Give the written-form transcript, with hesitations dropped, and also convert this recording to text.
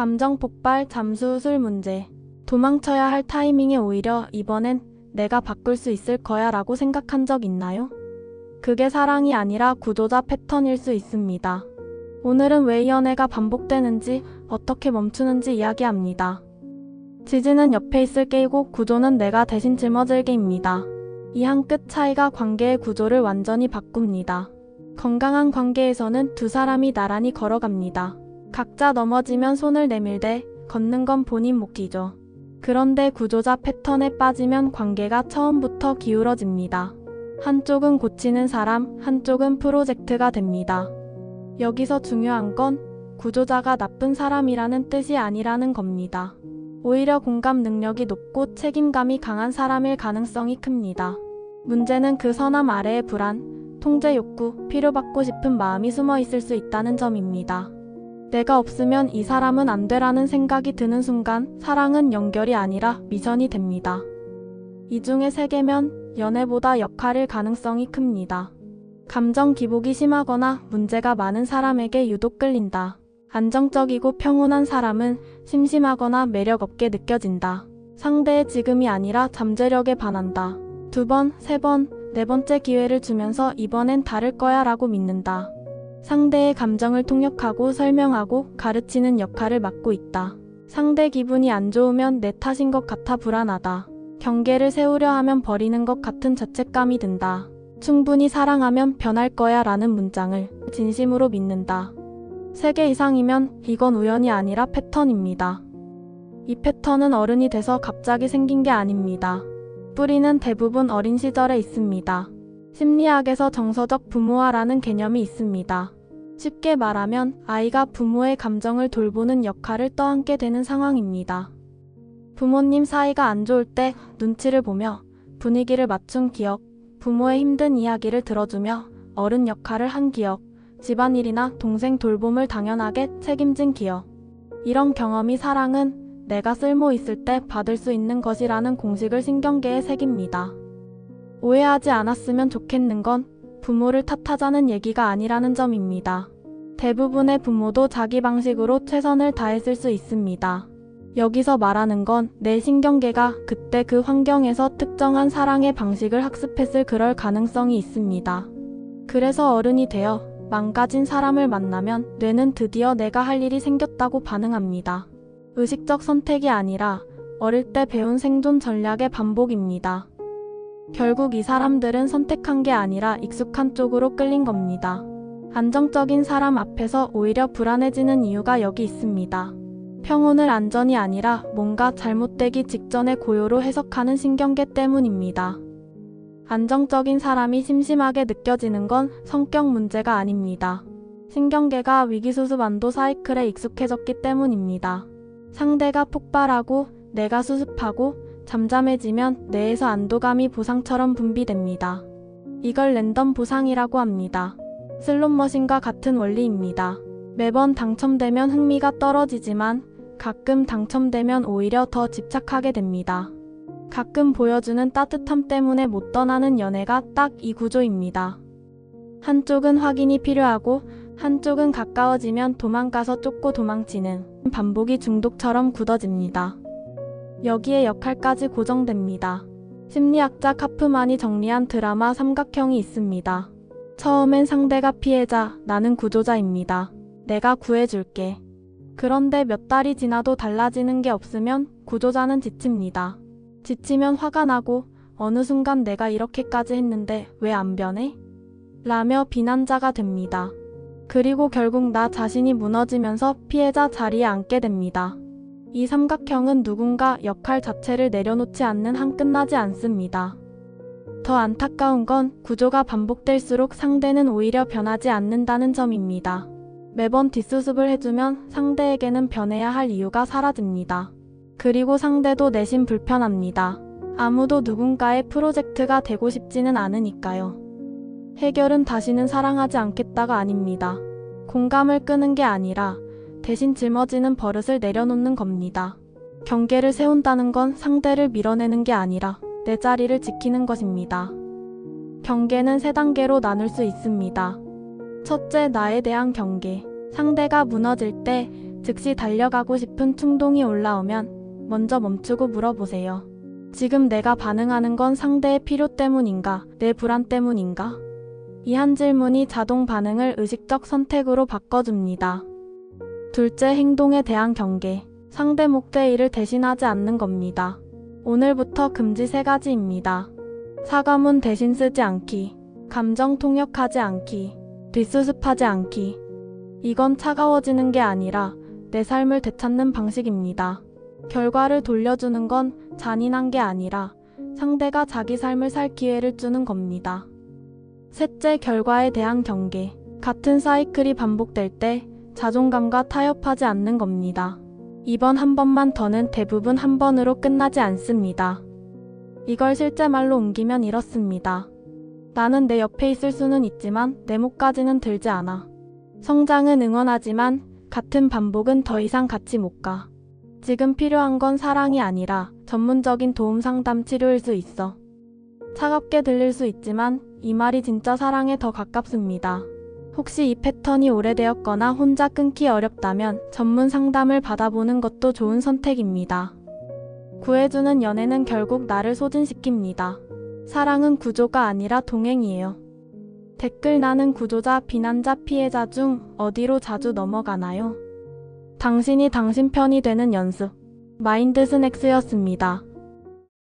감정 폭발, 잠수술 문제. 도망쳐야 할 타이밍에 오히려 이번엔 내가 바꿀 수 있을 거야 라고 생각한 적 있나요? 그게 사랑이 아니라 구조자 패턴일 수 있습니다. 오늘은 왜 이 연애가 반복되는지, 어떻게 멈추는지 이야기합니다. 지지는 옆에 있을 게이고 구조는 내가 대신 짊어질 게입니다. 이 한 끗 차이가 관계의 구조를 완전히 바꿉니다. 건강한 관계에서는 두 사람이 나란히 걸어갑니다. 각자 넘어지면 손을 내밀되 걷는 건 본인 몫이죠. 그런데 구조자 패턴에 빠지면 관계가 처음부터 기울어집니다. 한쪽은 고치는 사람, 한쪽은 프로젝트가 됩니다. 여기서 중요한 건 구조자가 나쁜 사람이라는 뜻이 아니라는 겁니다. 오히려 공감 능력이 높고 책임감이 강한 사람일 가능성이 큽니다. 문제는 그 선함 아래의 불안, 통제 욕구, 필요받고 싶은 마음이 숨어 있을 수 있다는 점입니다. 내가 없으면 이 사람은 안 되라는 생각이 드는 순간 사랑은 연결이 아니라 미션이 됩니다. 이 중에 세 개면 연애보다 역할일 가능성이 큽니다. 감정 기복이 심하거나 문제가 많은 사람에게 유독 끌린다. 안정적이고 평온한 사람은 심심하거나 매력 없게 느껴진다. 상대의 지금이 아니라 잠재력에 반한다. 2번, 3번, 4번째 기회를 주면서 이번엔 다를 거야 라고 믿는다. 상대의 감정을 통역하고 설명하고 가르치는 역할을 맡고 있다. 상대 기분이 안 좋으면 내 탓인 것 같아 불안하다. 경계를 세우려 하면 버리는 것 같은 죄책감이 든다. 충분히 사랑하면 변할 거야 라는 문장을 진심으로 믿는다. 3개 이상이면 이건 우연이 아니라 패턴입니다. 이 패턴은 어른이 돼서 갑자기 생긴 게 아닙니다. 뿌리는 대부분 어린 시절에 있습니다. 심리학에서 정서적 부모화라는 개념이 있습니다. 쉽게 말하면 아이가 부모의 감정을 돌보는 역할을 떠안게 되는 상황입니다. 부모님 사이가 안 좋을 때 눈치를 보며 분위기를 맞춘 기억, 부모의 힘든 이야기를 들어주며 어른 역할을 한 기억, 집안일이나 동생 돌봄을 당연하게 책임진 기억. 이런 경험이 사랑은 내가 쓸모 있을 때 받을 수 있는 것이라는 공식을 신경계에 새깁니다. 오해하지 않았으면 좋겠는 건 부모를 탓하자는 얘기가 아니라는 점입니다. 대부분의 부모도 자기 방식으로 최선을 다했을 수 있습니다. 여기서 말하는 건 내 신경계가 그때 그 환경에서 특정한 사랑의 방식을 학습했을 그럴 가능성이 있습니다. 그래서 어른이 되어 망가진 사람을 만나면 뇌는 드디어 내가 할 일이 생겼다고 반응합니다. 의식적 선택이 아니라 어릴 때 배운 생존 전략의 반복입니다. 결국 이 사람들은 선택한 게 아니라 익숙한 쪽으로 끌린 겁니다. 안정적인 사람 앞에서 오히려 불안해지는 이유가 여기 있습니다. 평온을 안전이 아니라 뭔가 잘못되기 직전의 고요로 해석하는 신경계 때문입니다. 안정적인 사람이 심심하게 느껴지는 건 성격 문제가 아닙니다. 신경계가 위기수습안도 사이클에 익숙해졌기 때문입니다. 상대가 폭발하고 내가 수습하고 잠잠해지면 뇌에서 안도감이 보상처럼 분비됩니다. 이걸 랜덤 보상이라고 합니다. 슬롯머신과 같은 원리입니다. 매번 당첨되면 흥미가 떨어지지만 가끔 당첨되면 오히려 더 집착하게 됩니다. 가끔 보여주는 따뜻함 때문에 못 떠나는 연애가 딱 이 구조입니다. 한쪽은 확인이 필요하고 한쪽은 가까워지면 도망가서 쫓고 도망치는 반복이 중독처럼 굳어집니다. 여기에 역할까지 고정됩니다. 심리학자 카프만이 정리한 드라마 삼각형이 있습니다. 처음엔 상대가 피해자, 나는 구조자입니다. 내가 구해줄게. 그런데 몇 달이 지나도 달라지는 게 없으면 구조자는 지칩니다. 지치면 화가 나고 어느 순간 내가 이렇게까지 했는데 왜 안 변해? 라며 비난자가 됩니다. 그리고 결국 나 자신이 무너지면서 피해자 자리에 앉게 됩니다. 이 삼각형은 누군가 역할 자체를 내려놓지 않는 한 끝나지 않습니다. 더 안타까운 건 구조가 반복될수록 상대는 오히려 변하지 않는다는 점입니다. 매번 뒷수습을 해주면 상대에게는 변해야 할 이유가 사라집니다. 그리고 상대도 내심 불편합니다. 아무도 누군가의 프로젝트가 되고 싶지는 않으니까요. 해결은 다시는 사랑하지 않겠다가 아닙니다. 공감을 끄는 게 아니라 대신 짊어지는 버릇을 내려놓는 겁니다. 경계를 세운다는 건 상대를 밀어내는 게 아니라 내 자리를 지키는 것입니다. 경계는 3단계로 나눌 수 있습니다. 첫째, 나에 대한 경계. 상대가 무너질 때 즉시 달려가고 싶은 충동이 올라오면 먼저 멈추고 물어보세요. 지금 내가 반응하는 건 상대의 필요 때문인가, 내 불안 때문인가? 이 한 질문이 자동 반응을 의식적 선택으로 바꿔줍니다. 둘째, 행동에 대한 경계. 상대 목대 일을 대신하지 않는 겁니다. 오늘부터 금지 3가지입니다. 사과문 대신 쓰지 않기, 감정 통역하지 않기, 뒷수습하지 않기. 이건 차가워지는 게 아니라 내 삶을 되찾는 방식입니다. 결과를 돌려주는 건 잔인한 게 아니라 상대가 자기 삶을 살 기회를 주는 겁니다. 셋째, 결과에 대한 경계. 같은 사이클이 반복될 때 자존감과 타협하지 않는 겁니다. 이번 한 번만 더는 대부분 한 번으로 끝나지 않습니다. 이걸 실제 말로 옮기면 이렇습니다. 나는 내 옆에 있을 수는 있지만 내 목까지는 들지 않아. 성장은 응원하지만 같은 반복은 더 이상 같이 못 가. 지금 필요한 건 사랑이 아니라 전문적인 도움 상담 치료일 수 있어. 차갑게 들릴 수 있지만 이 말이 진짜 사랑에 더 가깝습니다. 혹시 이 패턴이 오래되었거나 혼자 끊기 어렵다면 전문 상담을 받아보는 것도 좋은 선택입니다. 구해주는 연애는 결국 나를 소진시킵니다. 사랑은 구조가 아니라 동행이에요. 댓글 나는 구조자, 비난자, 피해자 중 어디로 자주 넘어가나요? 당신이 당신 편이 되는 연습. 마인드 스낵스였습니다.